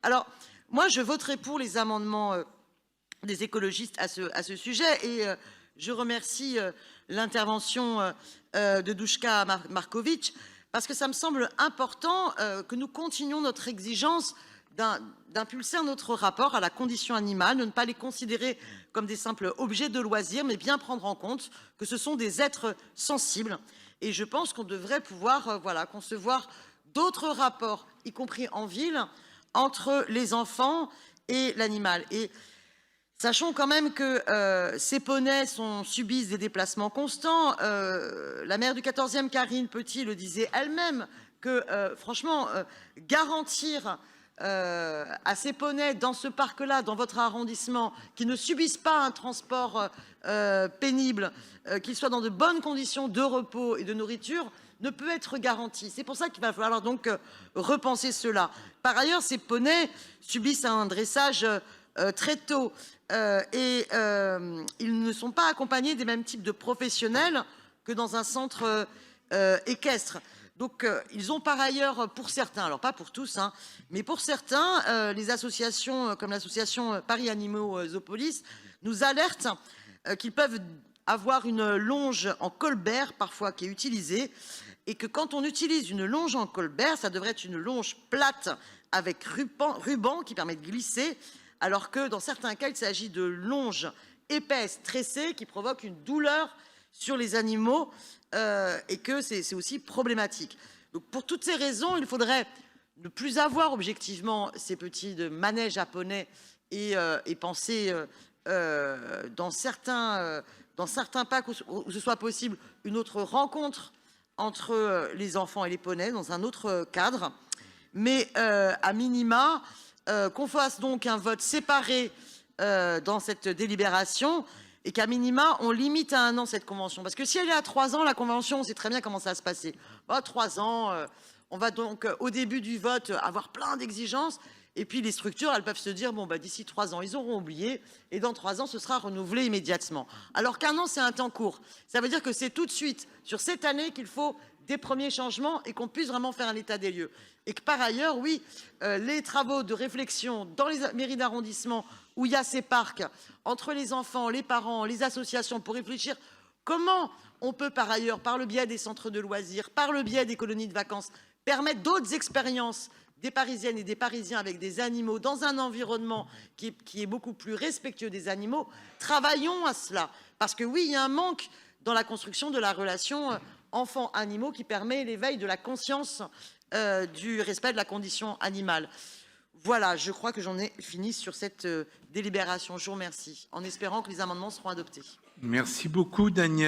Alors, moi, je voterai pour les amendements des écologistes à ce sujet et je remercie l'intervention de Duška Marković parce que ça me semble important que nous continuions notre exigence d'impulser notre rapport à la condition animale, de ne pas les considérer comme des simples objets de loisirs, mais bien prendre en compte que ce sont des êtres sensibles. Et je pense qu'on devrait pouvoir concevoir d'autres rapports, y compris en ville, entre les enfants et l'animal. Et sachons quand même que ces poneys subissent des déplacements constants. La maire du 14e, Karine Petit, le disait elle-même, que franchement, garantir à ces poneys dans ce parc-là, dans votre arrondissement, qui ne subissent pas un transport pénible, qu'ils soient dans de bonnes conditions de repos et de nourriture, ne peut être garanti. C'est pour ça qu'il va falloir donc repenser cela. Par ailleurs, ces poneys subissent un dressage très tôt et ils ne sont pas accompagnés des mêmes types de professionnels que dans un centre équestre. Donc, ils ont par ailleurs, pour certains, alors pas pour tous, hein, mais pour certains, les associations comme l'association Paris Animaux Zoopolis nous alertent qu'ils peuvent avoir une longe en colbert parfois qui est utilisée et que quand on utilise une longe en colbert, ça devrait être une longe plate avec ruban qui permet de glisser, alors que dans certains cas, il s'agit de longes épaisses, tressées, qui provoquent une douleur sur les animaux et que c'est aussi problématique. Donc pour toutes ces raisons, il faudrait ne plus avoir objectivement ces petits manèges japonais et penser dans certains parcs où ce soit possible une autre rencontre entre les enfants et les poneys dans un autre cadre. Mais à minima, qu'on fasse donc un vote séparé dans cette délibération et qu'à minima, on limite à 1 an cette convention. Parce que si elle est à 3 ans, la convention, on sait très bien comment ça va se passer. 3 ans, on va donc, au début du vote, avoir plein d'exigences. Et puis, les structures, elles peuvent se dire, bon, bah, d'ici 3 ans, ils auront oublié. Et dans 3 ans, ce sera renouvelé immédiatement. Alors qu'1 an, c'est un temps court. Ça veut dire que c'est tout de suite, sur cette année, qu'il faut des premiers changements et qu'on puisse vraiment faire un état des lieux. Et que par ailleurs, oui, les travaux de réflexion dans les mairies d'arrondissement où il y a ces parcs, entre les enfants, les parents, les associations, pour réfléchir comment on peut par ailleurs, par le biais des centres de loisirs, par le biais des colonies de vacances, permettre d'autres expériences des Parisiennes et des Parisiens avec des animaux dans un environnement qui est beaucoup plus respectueux des animaux. Travaillons à cela. Parce que oui, il y a un manque dans la construction de la relation enfants-animaux qui permet l'éveil de la conscience du respect de la condition animale. Voilà, je crois que j'en ai fini sur cette délibération. Je vous remercie, en espérant que les amendements seront adoptés. Merci beaucoup, Daniel.